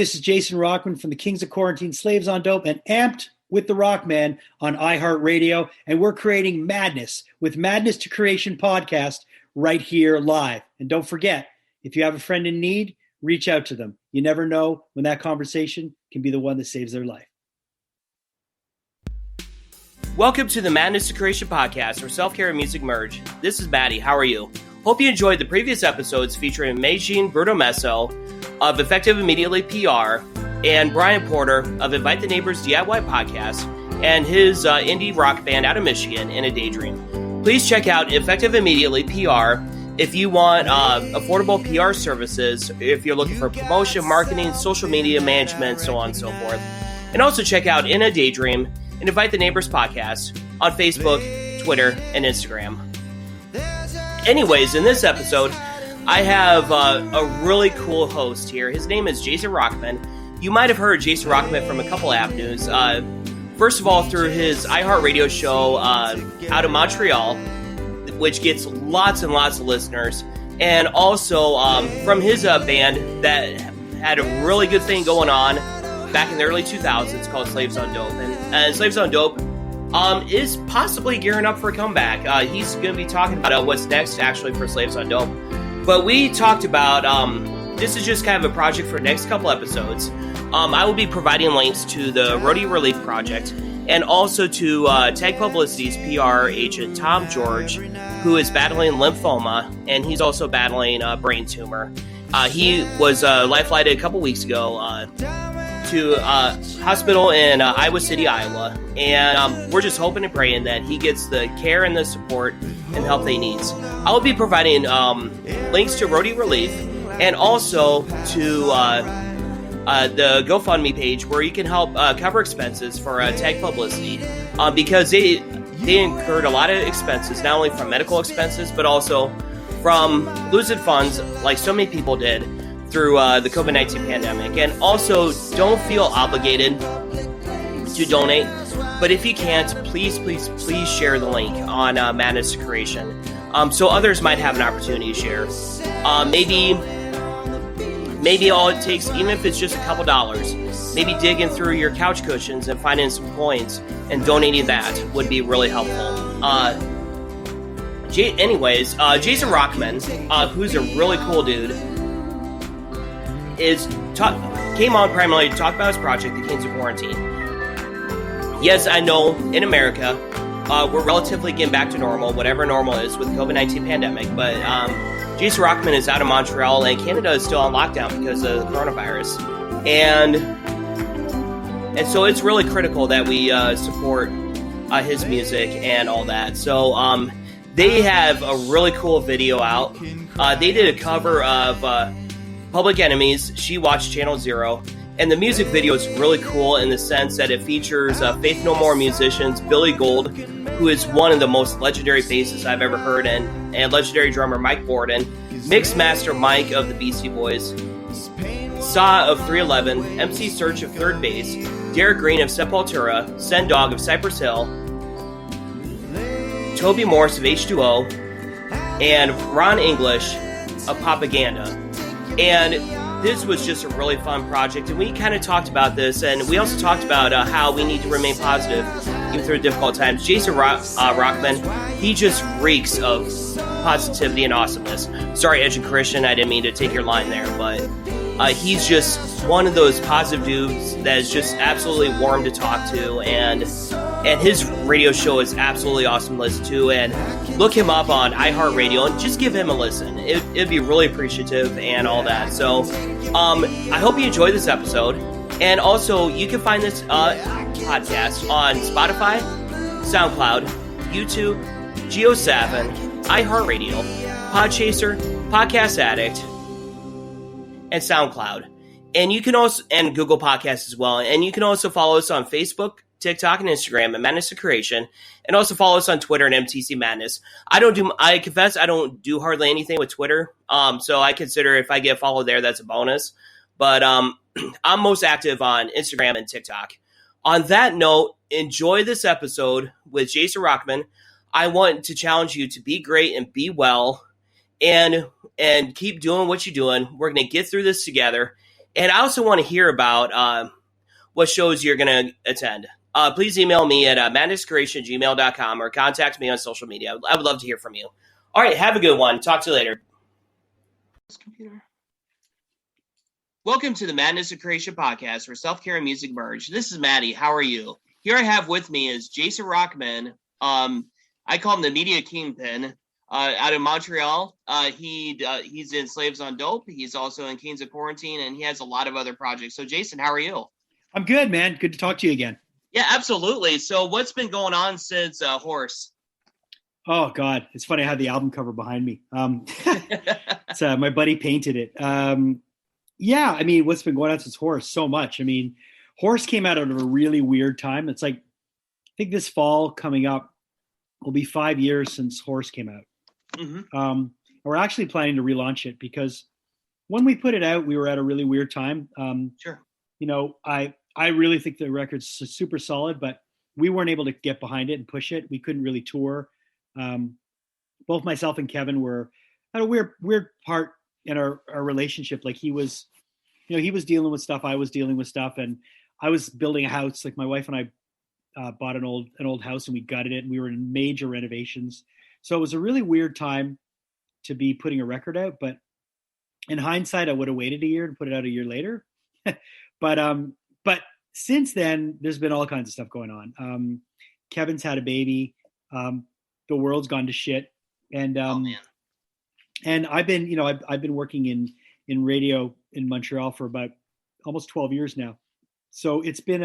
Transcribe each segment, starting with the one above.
This is Jason Rockman from the Kings of Quarantine, Slaves on Dope, and Amped with the Rockman on iHeartRadio. And we're creating madness with Madness to Creation podcast right here live. And don't forget, if you have a friend in need, reach out to them. You never know when that conversation can be the one that saves their life. Welcome to the Madness to Creation podcast, where self-care and music merge. This is Maddie. How are you? Hope you enjoyed the previous episodes featuring Meijin Bruto-Messo of Effective Immediately PR and Brian Porter of Invite the Neighbors DIY podcast and his indie rock band out of Michigan, In a Daydream. Please check out Effective Immediately PR if you want affordable PR services, if you're looking for promotion, marketing, social media management, so on and so forth. And also check out In a Daydream and Invite the Neighbors podcast on Facebook, Twitter, and Instagram. Anyways, in this episode, I have a really cool host here. His name is Jason Rockman. You might have heard Jason Rockman from a couple avenues. First of all, through his iHeartRadio show out of Montreal, which gets lots and lots of listeners. And also from his band that had a really good thing going on back in the early 2000s called Slaves on Dope. And Slaves on Dope is possibly gearing up for a comeback. He's going to be talking about what's next, actually, for Slaves on Dope. But we talked about, this is just kind of a project for the next couple episodes. I will be providing links to the Roadie Relief Project and also to Tag Publicity's PR agent, Tom George, who is battling lymphoma, and he's also battling a brain tumor. He was life-flighted a couple weeks ago to a hospital in Iowa City, Iowa, and we're just hoping and praying that he gets the care and the support and help that he needs. I will be providing links to Roadie Relief and also to the GoFundMe page where you can help cover expenses for Tag Publicity because they incurred a lot of expenses, not only from medical expenses, but also from losing funds like so many people did through the COVID-19 pandemic. And also, don't feel obligated to donate, but if you can't, please share the link on Madness to Creation, so others might have an opportunity to share. Maybe all it takes, even if it's just a couple dollars, maybe digging through your couch cushions and finding some coins and donating that would be really helpful. Anyways, Jason Rockman, who's a really cool dude, came on primarily to talk about his project, The Kings of Quarantine. Yes, I know, in America, we're relatively getting back to normal, whatever normal is with the COVID-19 pandemic, but Jason Rockman is out of Montreal, and Canada is still on lockdown because of the coronavirus. And so it's really critical that we support his music and all that. So they have a really cool video out. They did a cover of Public Enemy's She Watched Channel Zero, and the music video is really cool in the sense that it features Faith No More musicians, Billy Gold, who is one of the most legendary bassists I've ever heard, and legendary drummer Mike Borden, Mix Master Mike of the Beastie Boys, Saw of 311, MC Search of Third Base, Derek Green of Sepultura, Sen Dog of Cypress Hill, Toby Morse of H2O, and Ron English of Propaganda. And this was just a really fun project, and we kind of talked about this, and we also talked about how we need to remain positive even through difficult times. Jason Rockman, he just reeks of positivity and awesomeness. Sorry, Edge and Christian, I didn't mean to take your line there, but he's just one of those positive dudes that is just absolutely warm to talk to, and his radio show is absolutely awesome to listen to. And look him up on iHeartRadio and just give him a listen. It'd be really appreciative and all that. So I hope you enjoyed this episode. And also, you can find this podcast on Spotify, SoundCloud, YouTube, JioSaavn, iHeartRadio, Podchaser, Podcast Addict, and SoundCloud. And you can also, and Google Podcasts as well. And you can also follow us on Facebook, TikTok, and Instagram at Madness to Creation, and also follow us on Twitter at MTC Madness. I confess I don't do hardly anything with Twitter, so I consider if I get followed there, that's a bonus. But I'm most active on Instagram and TikTok. On that note, enjoy this episode with Jason Rockman. I want to challenge you to be great and be well, and keep doing what you're doing. We're going to get through this together. And I also want to hear about what shows you're going to attend. Please email me at madnesscreation@gmail.com or contact me on social media. I would love to hear from you. All right, have a good one. Talk to you later. Computer. Welcome to the Madness of Creation podcast, where self-care and music merge. This is Maddie. How are you? Here I have with me is Jason Rockman. I call him the media kingpin. Out of Montreal. He's in Slaves on Dope. He's also in Kings of Quarantine, and he has a lot of other projects. So, Jason, how are you? I'm good, man. Good to talk to you again. Yeah, absolutely. So what's been going on since Horse? Oh, God. It's funny. I had the album cover behind me. It's, my buddy painted it. Yeah, I mean, what's been going on since Horse? So much. I mean, Horse came out of a really weird time. It's like, I think this fall coming up will be 5 years since Horse came out. Mm-hmm. We're actually planning to relaunch it because when we put it out, we were at a really weird time. Sure. You know, I really think the record's super solid, but we weren't able to get behind it and push it. We couldn't really tour. Both myself and Kevin were at a weird part in our relationship. Like he was dealing with stuff. I was dealing with stuff, and I was building a house. Like my wife and I bought an old house and we gutted it, and we were in major renovations. So it was a really weird time to be putting a record out, but in hindsight, I would have waited a year and put it out a year later. But since then, there's been all kinds of stuff going on. Kevin's had a baby. The world's gone to shit. And and I've been working in radio in Montreal for about almost 12 years now. So it's been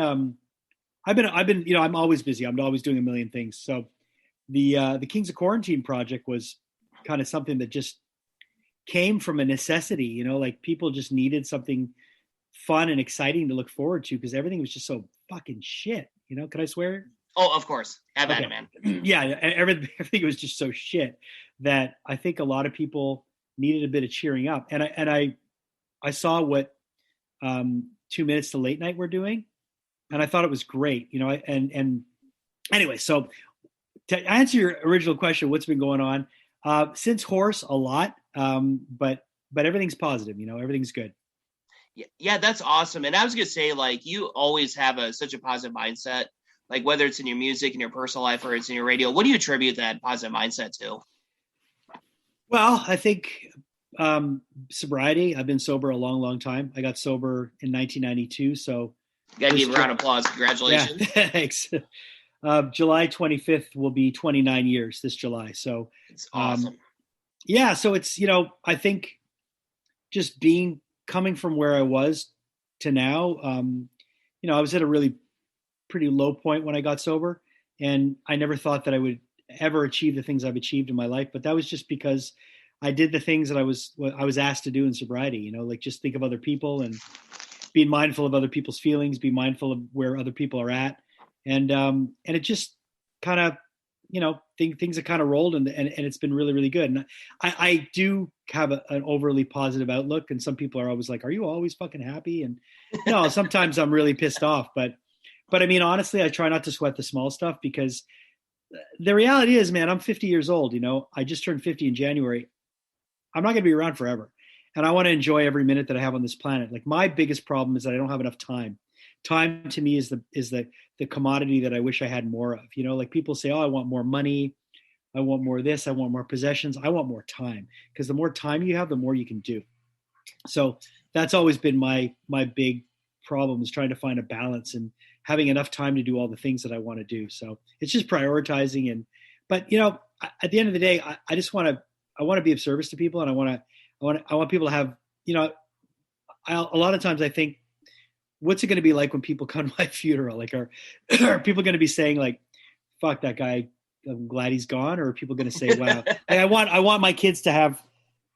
I've been I'm always busy. I'm always doing a million things. So the Kings of Quarantine project was kind of something that just came from a necessity, like people just needed something fun and exciting to look forward to because everything was just so fucking shit. Could I swear? Oh, of course. Have at it, man. Yeah, everything was just so shit that I think a lot of people needed a bit of cheering up. And I saw what 2 Minutes to Late Night were doing, and I thought it was great. And anyway, so to answer your original question, what's been going on since Horse? A lot, but everything's positive. Everything's good. Yeah, that's awesome. And I was gonna say, like, you always have such a positive mindset. Like whether it's in your music, in your personal life, or it's in your radio. What do you attribute that positive mindset to? Well, I think sobriety. I've been sober a long, long time. I got sober in 1992. So you gotta give a round of applause. Congratulations. Yeah, thanks. July 25th will be 29 years this July. So it's awesome. Yeah. So it's, I think just coming from where I was to now, I was at a really pretty low point when I got sober, and I never thought that I would ever achieve the things I've achieved in my life. But that was just because I did the things that I was asked to do in sobriety, like just think of other people and be mindful of other people's feelings, be mindful of where other people are at. And it just kind of, things have kind of rolled and it's been really, really good. And I do have an overly positive outlook. And some people are always like, are you always fucking happy? And no, sometimes I'm really pissed off, but I mean, honestly, I try not to sweat the small stuff because the reality is, man, I'm 50 years old. I just turned 50 in January. I'm not going to be around forever. And I want to enjoy every minute that I have on this planet. Like my biggest problem is that I don't have enough time. Time to me is the commodity that I wish I had more of. Like people say, oh, I want more money. I want more of this. I want more possessions. I want more time, because the more time you have, the more you can do. So that's always been my big problem, is trying to find a balance and having enough time to do all the things that I want to do. So it's just prioritizing. But at the end of the day, I just want to be of service to people, and I want people to have, a lot of times I think, what's it going to be like when people come to my funeral? Like, are people going to be saying like, fuck that guy, I'm glad he's gone? Or are people going to say, wow, like, I want my kids to have,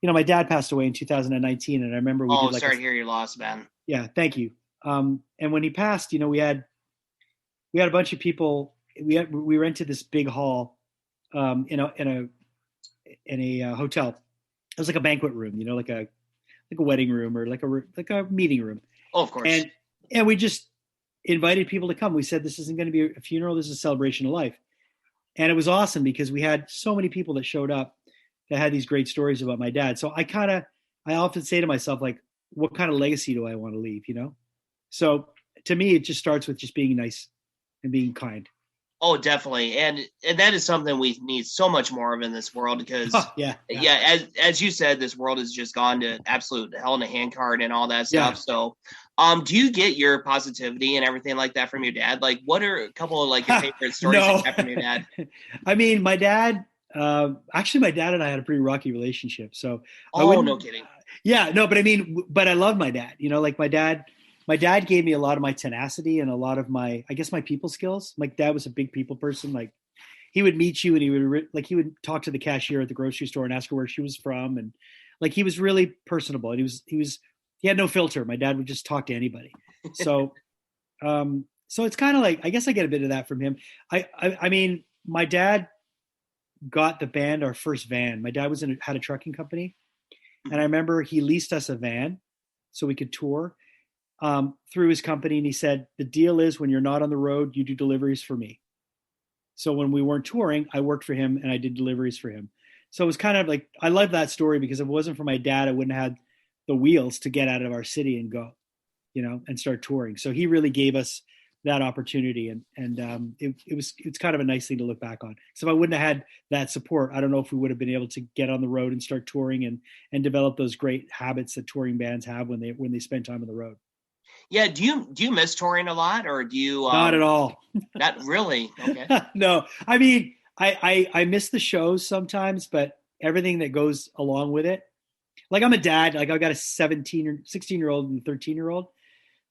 my dad passed away in 2019. And I remember sorry to hear your loss, man. Yeah. Thank you. And when he passed, we had a bunch of people. We rented this big hall in a hotel. It was like a banquet room, like a wedding room or like a meeting room. Oh, of course. And we just invited people to come. We said, this isn't going to be a funeral. This is a celebration of life. And it was awesome because we had so many people that showed up that had these great stories about my dad. So I often say to myself, like, what kind of legacy do I want to leave, So to me, it just starts with just being nice and being kind. Oh, definitely. And that is something we need so much more of in this world because, yeah, as you said, this world has just gone to absolute hell in a handcart and all that stuff. Yeah. So, do you get your positivity and everything like that from your dad? Like, what are a couple of, like, your favorite stories you have from your dad? I mean, my dad, actually, my dad and I had a pretty rocky relationship. So, no kidding. Yeah, no, but I mean, but I love my dad, like my dad gave me a lot of my tenacity and a lot of my people skills. My dad was a big people person. Like he would meet you and he would talk to the cashier at the grocery store and ask her where she was from. And like, he was really personable and he had no filter. My dad would just talk to anybody. So, so it's kind of like, I guess I get a bit of that from him. I mean, my dad got the band our first van. My dad had a trucking company. And I remember he leased us a van so we could tour through his company. And he said, the deal is when you're not on the road, you do deliveries for me. So when we weren't touring, I worked for him and I did deliveries for him. So it was kind of like, I love that story because if it wasn't for my dad, I wouldn't have had the wheels to get out of our city and go, and start touring. So he really gave us that opportunity. And it's kind of a nice thing to look back on. So if I wouldn't have had that support, I don't know if we would have been able to get on the road and start touring and develop those great habits that touring bands have when they spend time on the road. Yeah. Do you miss touring a lot or do you? Not at all. Not really. Okay. No, I mean, I miss the shows sometimes, but everything that goes along with it. Like I'm a dad, like I've got a 16 year old and 13-year-old.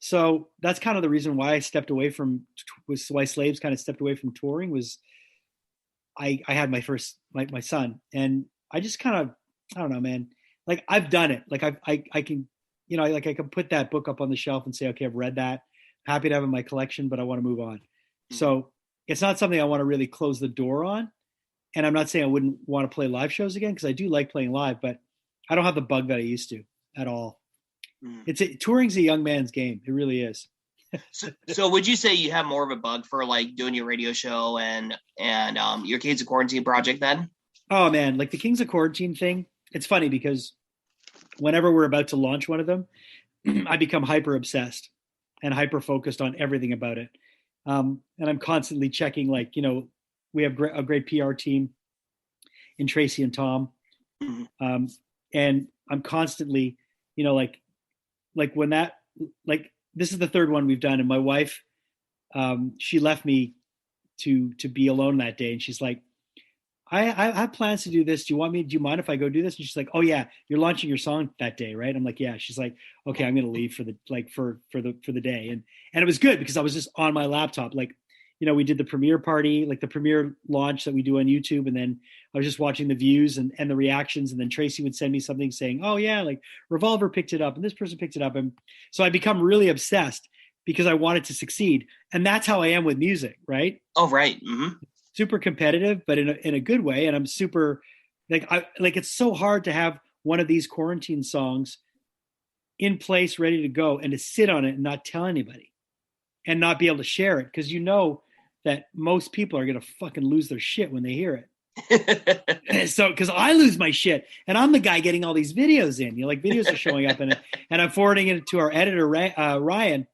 So that's kind of the reason why I stepped away why Slaves kind of stepped away from touring was I had my first, my son. And I just kind of, I don't know, man, like I've done it. Like I can, I can put that book up on the shelf and say, okay, I've read that. Happy to have it in my collection, but I want to move on. Mm-hmm. So it's not something I want to really close the door on. And I'm not saying I wouldn't want to play live shows again, because I do like playing live, but I don't have the bug that I used to at all. Touring's a young man's game. It really is. So would you say you have more of a bug for like doing your radio show and your Kings of Quarantine project then? Oh man, like the Kings of Quarantine thing. It's funny because whenever we're about to launch one of them, I become hyper obsessed and hyper focused on everything about it. And I'm constantly checking, like, we have a great PR team in Tracy and Tom. Mm-hmm. And I'm constantly, like when that, like this is the third one we've done. And my wife, she left me to be alone that day. And she's like, I have plans to do this. Do you mind if I go do this? And she's like, oh yeah, you're launching your song that day, right? I'm like, yeah. She's like, okay, I'm going to leave for the day. And it was good because I was just on my laptop. Like, we did the premiere party, like the premiere launch that we do on YouTube. And then I was just watching the views and the reactions. And then Tracy would send me something saying, oh yeah, like Revolver picked it up and this person picked it up. And so I become really obsessed because I wanted to succeed. And that's how I am with music, right? Oh, right. Mm-hmm. Super competitive, but in a good way. And I'm super it's so hard to have one of these quarantine songs in place, ready to go, and to sit on it and not tell anybody and not be able to share it. Cause that most people are going to fucking lose their shit when they hear it. So, cause I lose my shit and I'm the guy getting all these videos in, videos are showing up in it and I'm forwarding it to our editor, Ryan,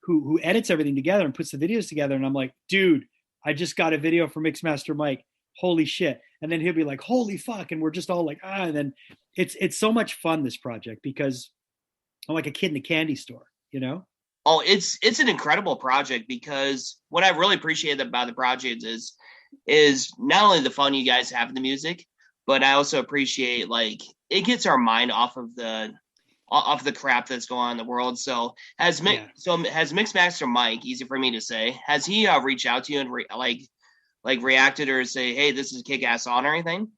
who edits everything together and puts the videos together. And I'm like, dude, I just got a video from Mixmaster Mike. Holy shit. And then he'll be like, holy fuck. And we're just all like, and then it's so much fun, this project, because I'm like a kid in a candy store, Oh, it's an incredible project because what I really appreciate about the project is not only the fun you guys have in the music, but I also appreciate like it gets our mind off of the crap that's going on in the world. So has Mixmaster Mike, easy for me to say, has he reached out to you and reacted or say, hey, this is a kick-ass song or anything?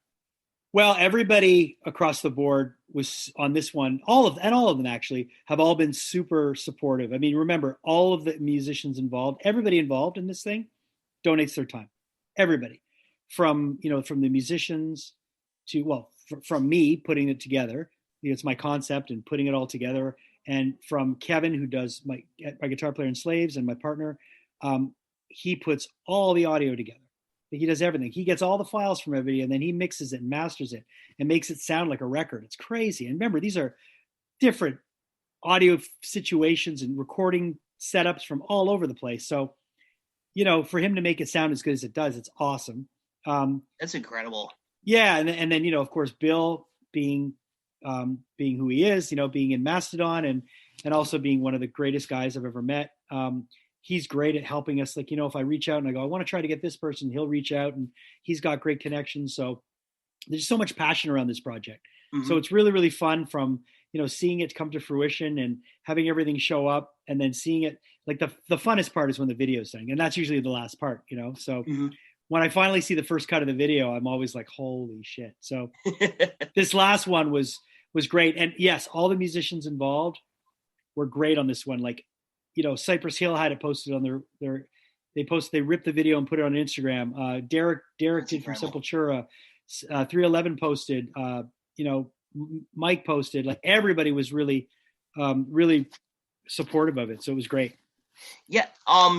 Well, everybody across the board was on this one. All of them actually have all been super supportive. I mean, remember, all of the musicians involved, everybody involved in this thing donates their time. Everybody, from the musicians to, from me putting it together. It's my concept and putting it all together. And from Kevin, who does my guitar player in Slaves, and my partner, he puts all the audio together. He does everything. He gets all the files from everybody, and then he mixes it and masters it and makes it sound like a record. It's crazy. And remember, these are different audio situations and recording setups from all over the place. So, for him to make it sound as good as it does, it's awesome. That's incredible. Yeah. And then, of course, Bill being who he is, being in Mastodon and also being one of the greatest guys I've ever met. He's great at helping us. Like, if I reach out and I go, I want to try to get this person, he'll reach out, and he's got great connections. So there's so much passion around this project. Mm-hmm. So it's really, really fun from, seeing it come to fruition and having everything show up, and then seeing it. Like the funnest part is when the video's done, and that's usually the last part, So mm-hmm. when I finally see the first cut of the video, I'm always like, holy shit. So this last one was great. And yes, all the musicians involved were great on this one. Like, Cypress Hill had it posted on they ripped the video and put it on Instagram. Derek did from Sepultura. 311 posted, Mike posted. Like, everybody was really, really supportive of it. So it was great. Yeah.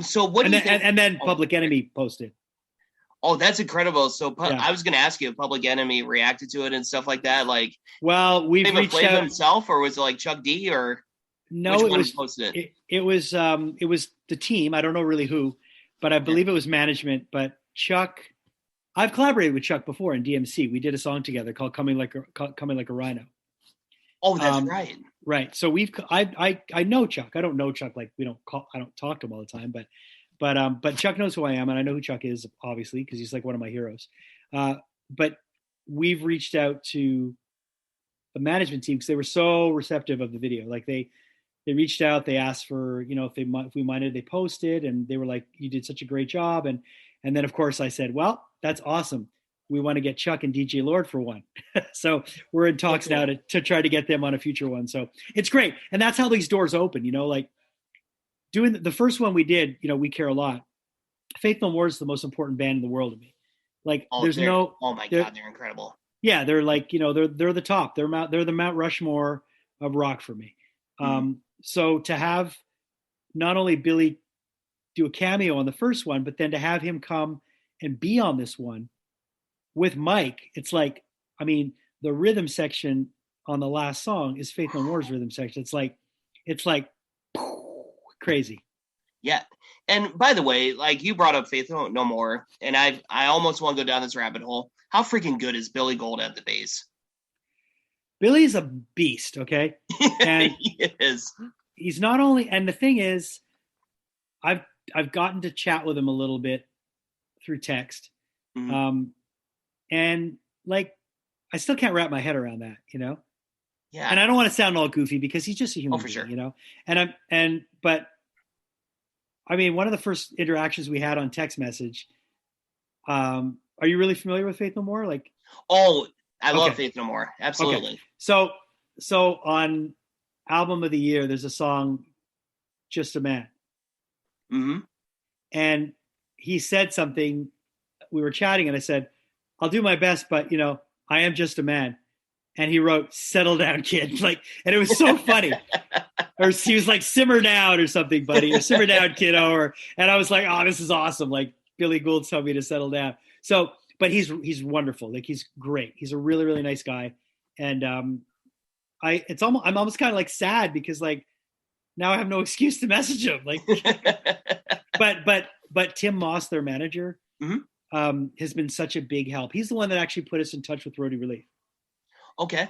So what do you think? And then Public Enemy posted. Oh, that's incredible. So I was going to ask you if Public Enemy reacted to it and stuff like that. Like, well, we've reached out himself, or was it like Chuck D, or no? It was posted it was the team. I don't know really who, but I believe it was management. But Chuck, I've collaborated with Chuck before in DMC. We did a song together called "Coming Like a Rhino." Oh, that's right. Right. So I know Chuck. I don't know Chuck. Like, I don't talk to him all the time, but Chuck knows who I am, and I know who Chuck is, obviously, because he's like one of my heroes. But we've reached out to the management team because they were so receptive of the video. Like, they reached out, they asked for, if we minded, they posted, and they were like, you did such a great job. And then, of course, I said, well, that's awesome. We want to get Chuck and DJ Lord for one. So we're in talks now to try to get them on a future one. So it's great. And that's how these doors open, like doing the first one we did, We Care a Lot. Faith No More is the most important band in the world to me. Like, oh my God, they're incredible. Yeah. They're like, they're the top. They're the Mount Rushmore of rock for me. Mm-hmm. So to have not only Billy do a cameo on the first one, but then to have him come and be on this one with Mike, it's like, the rhythm section on the last song is Faith No More's rhythm section. It's like crazy. Yeah. And by the way, like, you brought up Faith No More, and I almost want to go down this rabbit hole. How freaking good is Billy Gold at the bass? Billy's a beast. Okay. And he is. He's not only, and the thing is, I've gotten to chat with him a little bit through text. Mm-hmm. And like, I still can't wrap my head around that, Yeah. And I don't want to sound all goofy because he's just a human being, sure. But one of the first interactions we had on text message, are you really familiar with Faith No More? Like, oh, I love Faith No More. Absolutely. Okay. So on Album of the Year, there's a song, Just a Man. Mm-hmm. And he said something, we were chatting, and I said, I'll do my best, but I am just a man. And he wrote, settle down, kid. Like, and it was so funny. Or he was like, simmer down or something, buddy, or simmer down, kiddo. And I was like, oh, this is awesome. Like, Billy Gould told me to settle down. So, but he's wonderful. Like, he's great. He's a really, really nice guy. And I'm almost kind of like sad because, like, now I have no excuse to message him. Like, but Tim Moss, their manager, mm-hmm. Has been such a big help. He's the one that actually put us in touch with Roadie Relief. Okay.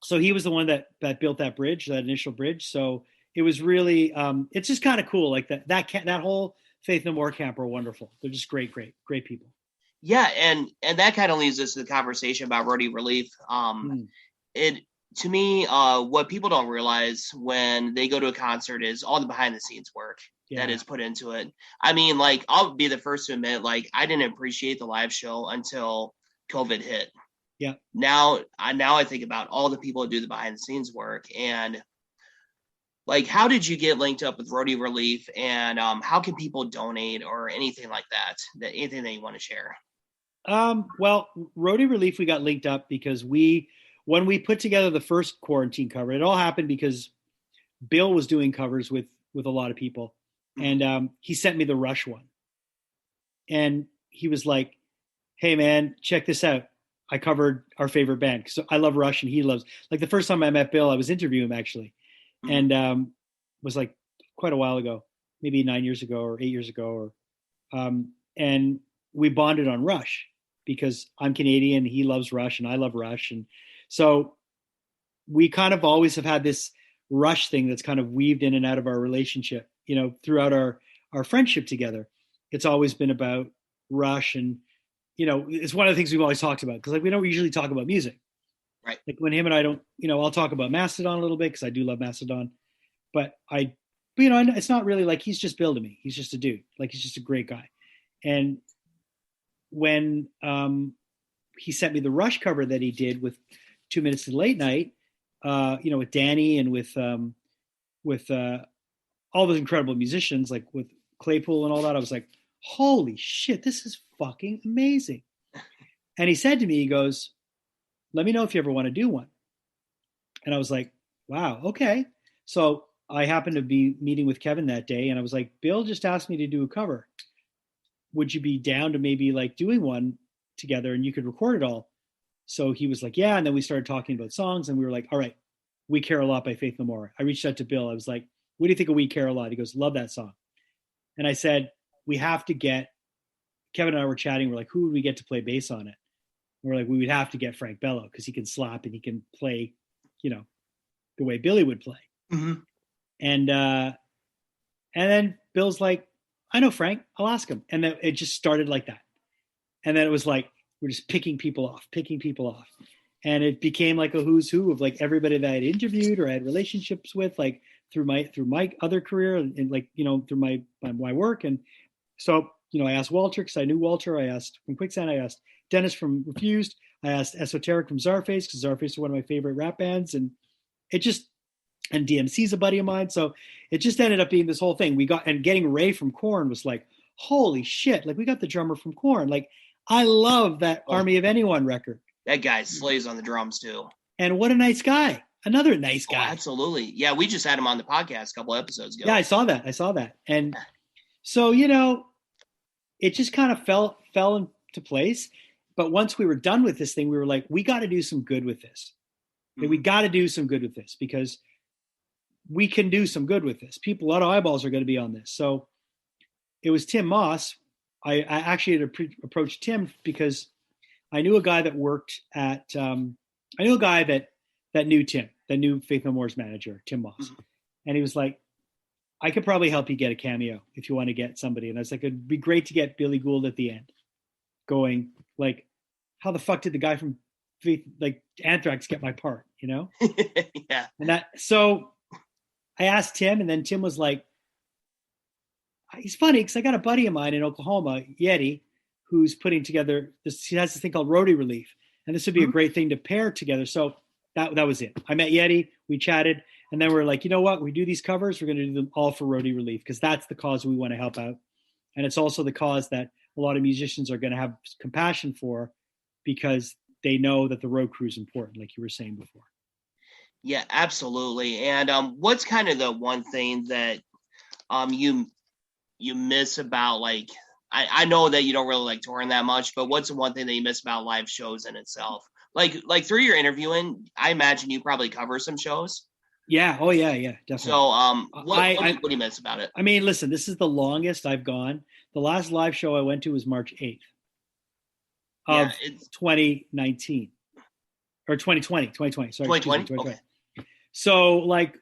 So he was the one that built that bridge, that initial bridge. So it was really, it's just kind of cool. Like that whole Faith No More camp are wonderful. They're just great people. Yeah. And that kind of leads us to the conversation about Roadie Relief. To me, what people don't realize when they go to a concert is all the behind the scenes work that is put into it. Like, I'll be the first to admit, like, I didn't appreciate the live show until COVID hit. Yeah. Now I think about all the people who do the behind the scenes work, and like, how did you get linked up with Roadie Relief, and how can people donate or anything like that? Anything that you want to share? Well, Roadie Relief, we got linked up because when we put together the first quarantine cover, it all happened because Bill was doing covers with a lot of people. And he sent me the Rush one. And he was like, hey, man, check this out. I covered our favorite band. So I love Rush and he loves, like, the first time I met Bill, I was interviewing him actually. and was like quite a while ago, maybe 9 years ago or 8 years ago, and we bonded on Rush because I'm Canadian, he loves Rush, and I love Rush, and so we kind of always have had this Rush thing that's kind of weaved in and out of our relationship, throughout our friendship together. It's always been about Rush, and it's one of the things we've always talked about, because like we don't usually talk about music, right? Like when him and I don't, I'll talk about Mastodon a little bit because I do love Mastodon, but it's not really like he's just Bill to me. He's just a dude. Like he's just a great guy. And when he sent me the Rush cover that he did with 2 Minutes to Late Night, with Danny and with all those incredible musicians, like with Claypool and all that, I was like, holy shit, this is fucking amazing. And he said to me, he goes, let me know if you ever want to do one. And I was like, wow, okay. So I happened to be meeting with Kevin that day, and I was like, Bill just asked me to do a cover. Would you be down to maybe like doing one together and you could record it all? So he was like, yeah. And then we started talking about songs, and we were like, all right, We Care a Lot by Faith No More. I reached out to Bill. I was like, what do you think of We Care a Lot? He goes, love that song. And I said, we have to get, Kevin and I were chatting. We're like, who would we get to play bass on it? And we're like, we would have to get Frank Bello because he can slap and he can play, the way Billy would play. Mm-hmm. And then Bill's like, I know Frank, I'll ask him. And then it just started like that. And then it was like, we're just picking people off. And it became like a who's who of like everybody that I had interviewed or had relationships with, like through my other career and like, through my work. And so, I asked Walter because I knew Walter. I asked from Quicksand. I asked Dennis from Refused. I asked Esoteric from Czarface because Czarface is one of my favorite rap bands. And and DMC's a buddy of mine. So it just ended up being this whole thing. Getting Ray from Korn was like, holy shit. Like we got the drummer from Korn. Like I love that Army of Anyone record. That guy slays on the drums too. And what a nice guy. Another nice guy. Oh, absolutely. Yeah. We just had him on the podcast a couple episodes ago. Yeah, I saw that. And so, it just kind of fell into place. But once we were done with this thing, we were like, we got to do some good with this. Mm-hmm. We got to do some good with this because we can do some good with this. A lot of eyeballs are going to be on this. So it was Tim Moss. I actually had approached Tim because I knew a guy that worked at, I knew a guy that knew Tim, that knew Faith No More's manager, Tim Moss. Mm-hmm. And he was like, I could probably help you get a cameo if you want to get somebody. And I was like, it'd be great to get Billy Gould at the end going like, how the fuck did the guy from like Anthrax get my part, Yeah. And so I asked Tim, and then Tim was like, he's funny because I got a buddy of mine in Oklahoma, Yeti, who's putting together this. He has this thing called Roadie Relief, and this would be a great thing to pair together. So that was it. I met Yeti, we chatted, and then we're like, you know what? We do these covers, we're going to do them all for Roadie Relief because that's the cause we want to help out, and it's also the cause that a lot of musicians are going to have compassion for because they know that the road crew is important, like you were saying before. Yeah, absolutely. And what's kind of the one thing that you miss about, like, I know that you don't really like touring that much, but what's the one thing that you miss about live shows in itself? Like through your interviewing, I imagine you probably cover some shows. Yeah. Oh yeah, definitely. So what do you miss about it? I mean, listen, this is the longest I've gone. The last live show I went to was March 8th of 2019 or 2020. Sorry, 2020. Okay. So like,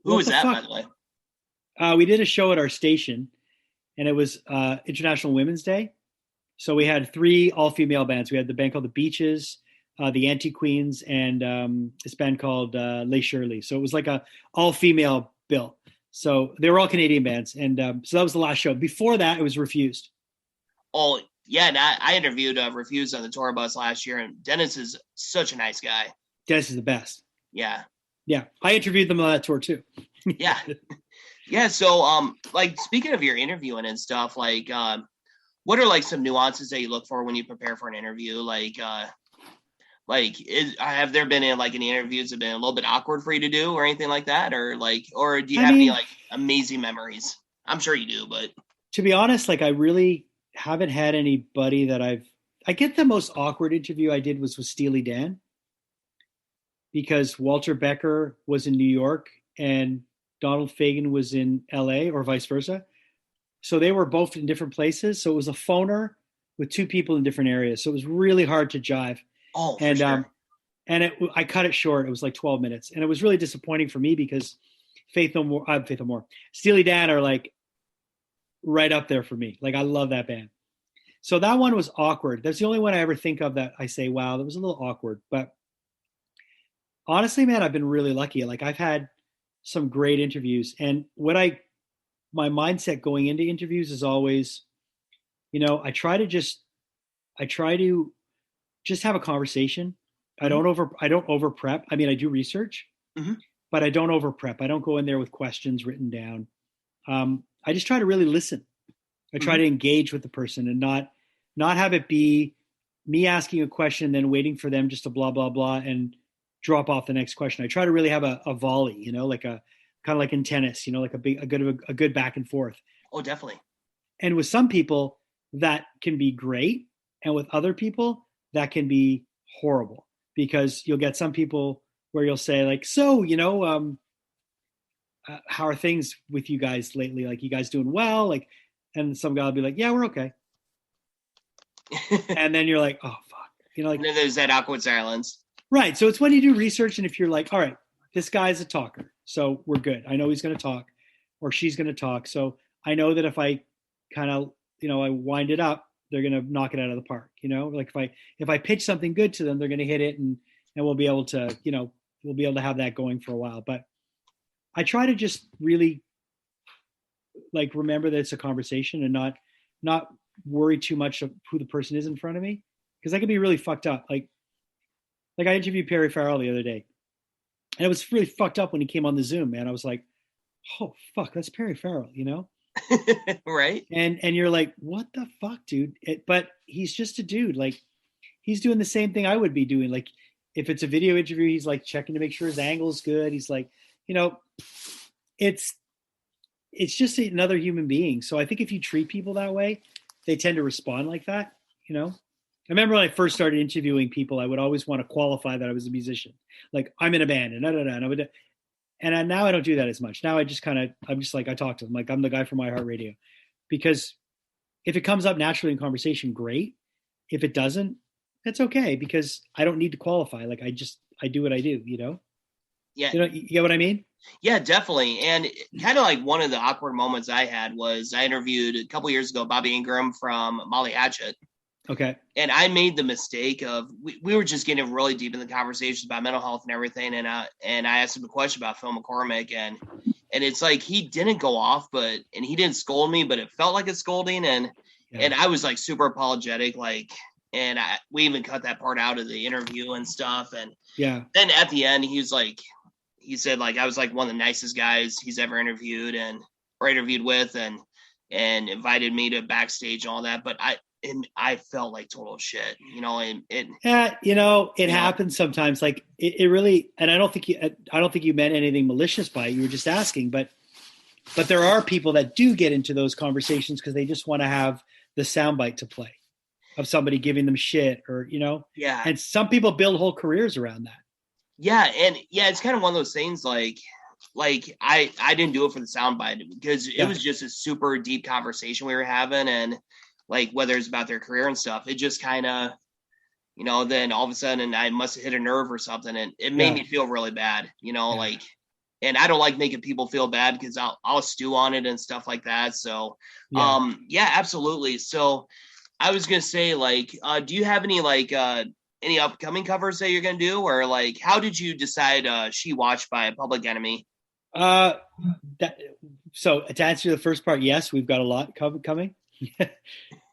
who was that, by the way? We did a show at our station, and it was International Women's Day. So we had 3 all-female bands. We had the band called the Beaches, the Anti-Queens, and this band called Les Shirley. So it was like a all-female bill. So they were all Canadian bands, and so that was the last show. Before that, it was Refused. Oh yeah, and I interviewed Refused on the tour bus last year, and Dennis is such a nice guy. Dennis is the best. Yeah. Yeah, I interviewed them on that tour too. Yeah. Yeah, so like speaking of your interviewing and stuff, like what are like some nuances that you look for when you prepare for an interview? Have there been any interviews that have been a little bit awkward for you to do or anything like that? Or do you have any like amazing memories? I'm sure you do, but to be honest, like I really haven't had anybody that I get the most awkward interview I did was with Steely Dan, because Walter Becker was in New York and Donald Fagen was in LA, or vice versa. So they were both in different places. So it was a phoner with two people in different areas. So it was really hard to jive. Oh, for And sure. I cut it short. It was like 12 minutes, and it was really disappointing for me because Faith No More, Steely Dan are like right up there for me. Like I love that band. So that one was awkward. That's the only one I ever think of that I say, wow, that was a little awkward. But honestly, man, I've been really lucky. Like I've had some great interviews, and my mindset going into interviews is always, I try to just have a conversation. I don't over prep. I mean, I do research, but I don't over prep. I don't go in there with questions written down. I just try to really listen. I try to engage with the person and not have it be me asking a question, then waiting for them just to blah, blah, blah, and drop off the next question. I try to really have a volley, like a kind of like in tennis, like a good back and forth. Oh, definitely. And with some people that can be great. And with other people that can be horrible, because you'll get some people where you'll say like, so, how are things with you guys lately? Like, you guys doing well? Like, and some guy will be like, yeah, we're okay. And then you're like, oh, fuck. And then there's that awkward silence. Right. So it's when you do research, and if you're like, all right, this guy's a talker, so we're good. I know he's going to talk, or she's going to talk. So I know that if I kind of, I wind it up, they're going to knock it out of the park. Like if I pitch something good to them, they're going to hit it, and we'll be able to, we'll be able to have that going for a while. But I try to just really like remember that it's a conversation, and not worry too much of who the person is in front of me, because that can be really fucked up. Like I interviewed Perry Farrell the other day, and it was really fucked up when he came on the Zoom, man. I was like, oh fuck, that's Perry Farrell, Right. And you're like, what the fuck, dude? But he's just a dude. Like, he's doing the same thing I would be doing. Like, if it's a video interview, he's like checking to make sure his angle's good. He's like, it's just another human being. So I think if you treat people that way, they tend to respond like that. I remember when I first started interviewing people, I would always want to qualify that I was a musician. Like, I'm in a band, and now I don't do that as much. Now I'm just like, I talk to them like I'm the guy from iHeartRadio, because if it comes up naturally in conversation, great. If it doesn't, that's okay, because I don't need to qualify. Like I do what I do, Yeah. You get what I mean? Yeah, definitely. And kind of like one of the awkward moments I had was I interviewed a couple years ago Bobby Ingram from Molly Hatchet. Okay. And I made the mistake of we were just getting really deep in the conversations about mental health and everything. And I asked him a question about Phil McCormick, and it's like he didn't go off, and he didn't scold me, but it felt like a scolding. And I was like super apologetic, like, and we even cut that part out of the interview and stuff. And then at the end, he said like I was like one of the nicest guys he's ever interviewed with, and invited me to backstage and all that. But I felt like total shit, it happens sometimes. Like it really, and I don't think you meant anything malicious by it. You were just asking, but there are people that do get into those conversations because they just want to have the soundbite to play of somebody giving them shit, or, Yeah. And some people build whole careers around that. Yeah. And it's kind of one of those things like I didn't do it for the soundbite, because it was just a super deep conversation we were having, and like whether it's about their career and stuff, it just kind of, then all of a sudden I must have hit a nerve or something, and it made me feel really bad, like, and I don't like making people feel bad because I'll stew on it and stuff like that. So, absolutely. So I was going to say, like, do you have any, like, any upcoming covers that you're going to do, or like, how did you decide She Watched by Public Enemy? So to answer the first part, yes, we've got a lot coming.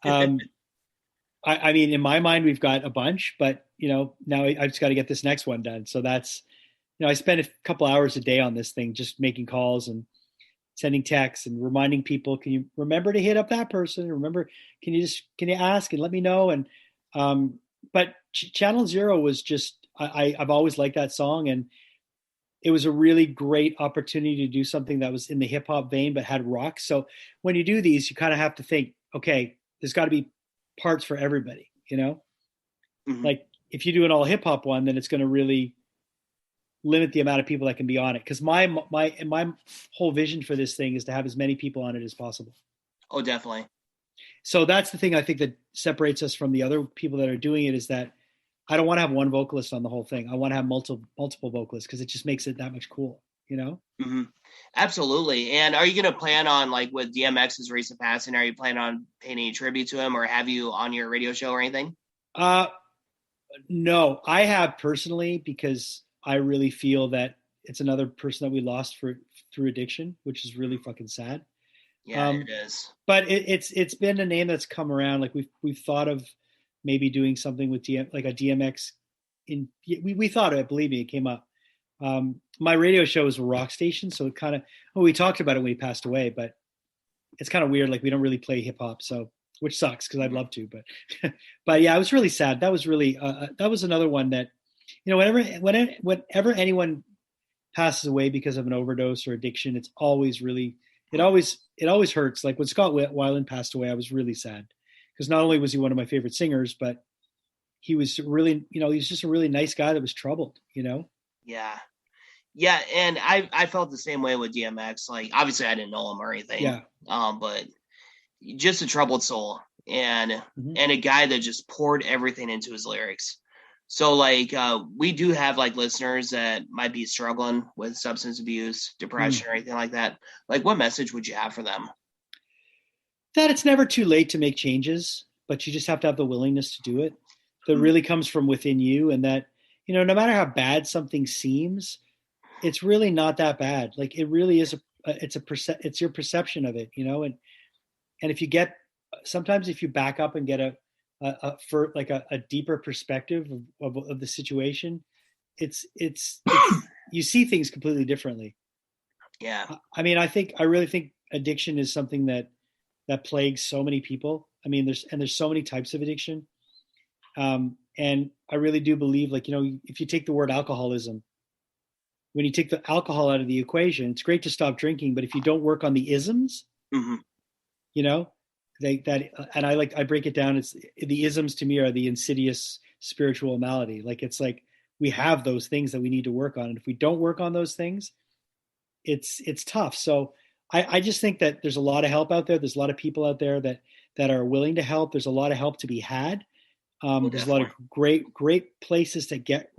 I mean, in my mind, we've got a bunch, but now I just got to get this next one done. So that's, I spend a couple hours a day on this thing, just making calls and sending texts and reminding people, can you remember to hit up that person? Remember, can you ask and let me know? And, but Channel Zero was just, I've always liked that song, and it was a really great opportunity to do something that was in the hip hop vein, but had rock. So when you do these, you kind of have to think, okay, there's got to be parts for everybody, Like if you do an all hip hop one, then it's going to really limit the amount of people that can be on it. Because my whole vision for this thing is to have as many people on it as possible. Oh, definitely. So that's the thing I think that separates us from the other people that are doing it, is that I don't want to have one vocalist on the whole thing. I want to have multiple vocalists, because it just makes it that much cooler, you know? Mm-hmm. Absolutely. And are you going to plan on, like, with DMX's recent passing, are you planning on paying any tribute to him, or have you on your radio show or anything? No, I have personally, because I really feel that it's another person that we lost through addiction, which is really fucking sad. Yeah, it is. But it's been a name that's come around. Like we've thought of maybe doing something with like a DMX. We thought of it. Believe me, it came up. My radio show is a rock station, so it kind of we talked about it when he passed away, but it's kind of weird. Like we don't really play hip hop, so which sucks because I'd love to, but yeah, it was really sad. That was really that was another one that, you know, whenever anyone passes away because of an overdose or addiction, it's always really it always hurts. Like when Scott Weiland passed away, I was really sad, because not only was he one of my favorite singers, but he was really, you know, he's just a really nice guy that was troubled, you know? Yeah. Yeah. And I felt the same way with DMX. Like, obviously I didn't know him or anything. Yeah. But just a troubled soul and a guy that just poured everything into his lyrics. So like, we do have like listeners that might be struggling with substance abuse, depression, or anything like that. Like, what message would you have for them? That it's never too late to make changes, but you just have to have the willingness to do it. That really comes from within you, and that, you know, no matter how bad something seems, it's really not that bad. Like, it really is it's your perception of it, you know. And if you sometimes if you back up and get a deeper perspective of the situation, it's you see things completely differently. Yeah. I mean, I really think addiction is something that plagues so many people. I mean, there's so many types of addiction. And I really do believe, like, you know, if you take the word alcoholism, when you take the alcohol out of the equation, it's great to stop drinking, but if you don't work on the isms, you know, I break it down. It's the isms to me are the insidious spiritual malady. Like, it's like we have those things that we need to work on, and if we don't work on those things, it's tough. So I just think that there's a lot of help out there. There's a lot of people out there that are willing to help. There's a lot of help to be had. There's a lot of great places to get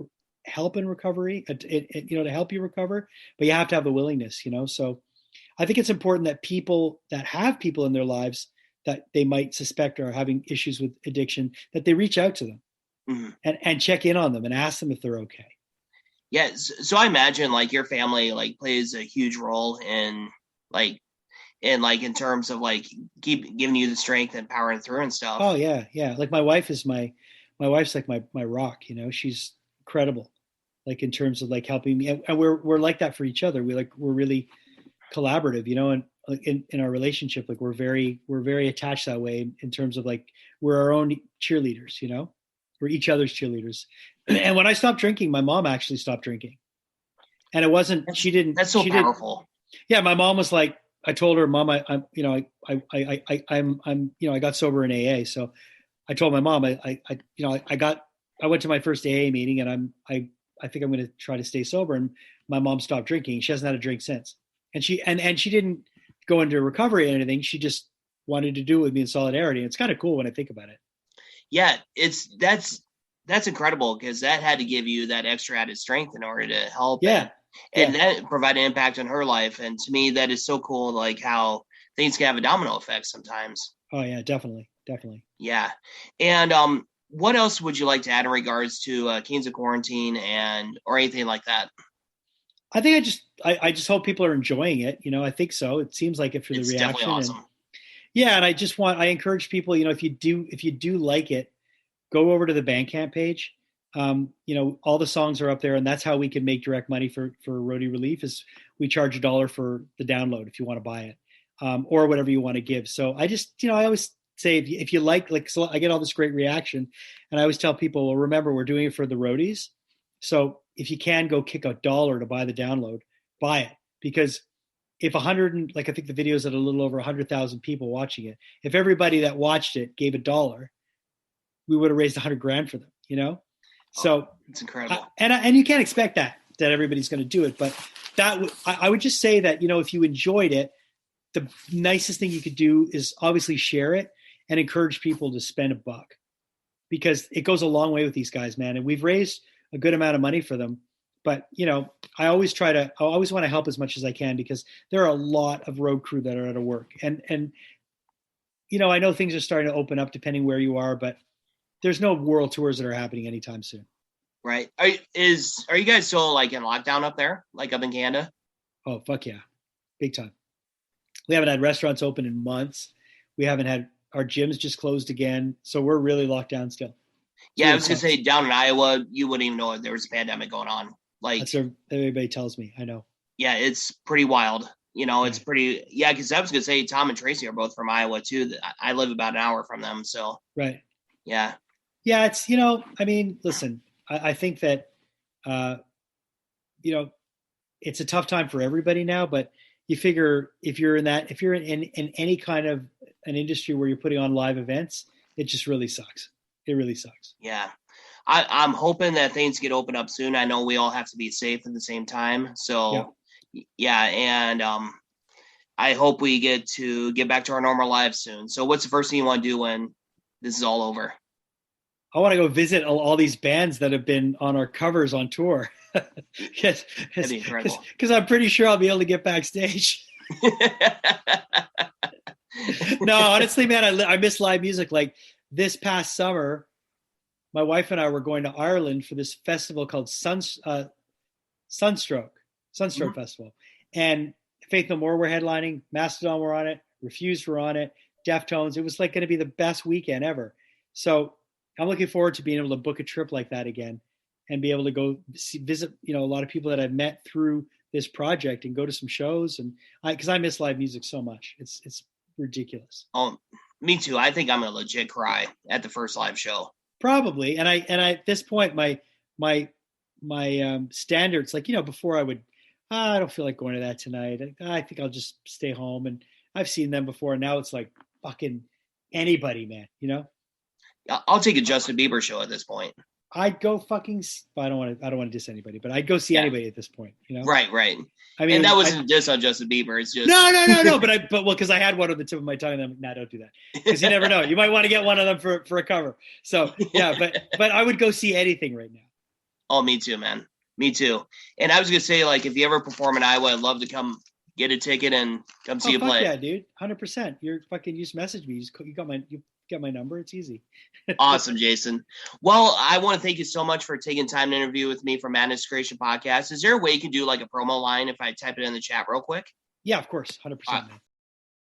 help in recovery, you know, to help you recover, but you have to have the willingness, you know? So I think it's important that people that have people in their lives that they might suspect are having issues with addiction, that they reach out to them and check in on them and ask them if they're okay. Yeah. So I imagine like your family like plays a huge role in in terms of like keep giving you the strength and powering through and stuff. Oh yeah. Yeah. Like my wife's like my rock, you know, she's incredible. Like in terms of like helping me, and we're like that for each other. We're really collaborative, you know, and in our relationship, like we're very attached that way in terms of like, we're our own cheerleaders, you know, we're each other's cheerleaders. And when I stopped drinking, my mom actually stopped drinking, and it wasn't, that's so powerful. Yeah. My mom was like, I told her, Mom, I'm you know, I got sober in AA. So I told my mom, I went to my first AA meeting, and I think I'm going to try to stay sober. And my mom stopped drinking. She hasn't had a drink since. And she didn't go into recovery or anything. She just wanted to do it with me in solidarity. And it's kind of cool when I think about it. Yeah, that's incredible, because that had to give you that extra added strength in order to help. Yeah. And that provided an impact on her life. And to me, that is so cool, like how things can have a domino effect sometimes. Oh yeah, definitely. Yeah. And what else would you like to add in regards to Kings of Quarantine or anything like that? I think I just hope people are enjoying it. You know, I think so. It seems like it for the reaction. It's definitely awesome. And I encourage people, you know, if you do like it, go over to the Bandcamp page. You know, all the songs are up there, and that's how we can make direct money for Roadie Relief. Is we charge $1 for the download if you want to buy it, or whatever you want to give. So I just, you know, I always say if you like so I get all this great reaction, and I always tell people, well, remember, we're doing it for the roadies. So if you can go kick $1 to buy the download, buy it, because if I think the video's at a little over 100,000 people watching it. If everybody that watched it gave $1, we would have raised $100,000 for them, you know? So it's incredible. And you can't expect that. that everybody's going to do it. But I would just say that, if you enjoyed it, the nicest thing you could do is obviously share it and encourage people to spend $1, because it goes a long way with these guys, man. And we've raised a good amount of money for them. But, I always want to help as much as I can, because there are a lot of road crew that are out of work. And I know things are starting to open up depending where you are, but there's no world tours that are happening anytime soon. Right. Are you guys still like in lockdown up there, like up in Canada? Oh, fuck yeah. Big time. We haven't had restaurants open in months. We haven't had, our gyms just closed again. So we're really locked down still. Yeah, I was going to say, down in Iowa, you wouldn't even know there was a pandemic going on. Like, that's what everybody tells me. I know. Yeah, it's pretty wild. It's pretty, because I was going to say, Tom and Tracy are both from Iowa too. I live about an hour from them. So, right. Yeah. Yeah, it's, listen, I think that, it's a tough time for everybody now, but you figure if you're in any kind of an industry where you're putting on live events, it just really sucks. It really sucks. Yeah. I'm hoping that things get opened up soon. I know we all have to be safe at the same time. So yeah. And I hope we get back to our normal lives soon. So what's the first thing you want to do when this is all over? I want to go visit all these bands that have been on our covers on tour. That'd be incredible. Because I'm pretty sure I'll be able to get backstage. No, honestly, man, I miss live music. Like this past summer, my wife and I were going to Ireland for this festival called Sunstroke Mm-hmm. Festival. And Faith No More were headlining, Mastodon were on it, Refused were on it, Deftones. It was like going to be the best weekend ever. So I'm looking forward to being able to book a trip like that again and be able to go visit, a lot of people that I've met through this project and go to some shows. And because I miss live music so much. It's ridiculous. Oh, me too. I think I'm going to legit cry at the first live show. Probably. And I at this point, my standards, like, before I would, I don't feel like going to that tonight. I think I'll just stay home. And I've seen them before. And now it's like fucking anybody, man, I'll take a Justin Bieber show at this point. I'd go fucking. I don't want to diss anybody, but I'd go see anybody at this point. Right. I mean, and that wasn't a diss on Justin Bieber. It's just no. But because I had one on the tip of my tongue, and I'm like, nah, don't do that, because you never know. You might want to get one of them for a cover. So yeah, but I would go see anything right now. Oh, me too, man. Me too. And I was gonna say, like, if you ever perform in Iowa, I'd love to come get a ticket and come see you play. Yeah, dude, 100%. You're fucking. You just message me. You got my number. It's easy. Awesome, Jason. Well, I want to thank you so much for taking time to interview with me for Madness Creation Podcast. Is there a way you can do like a promo line if I type it in the chat real quick? Yeah, of course. 100%. Man.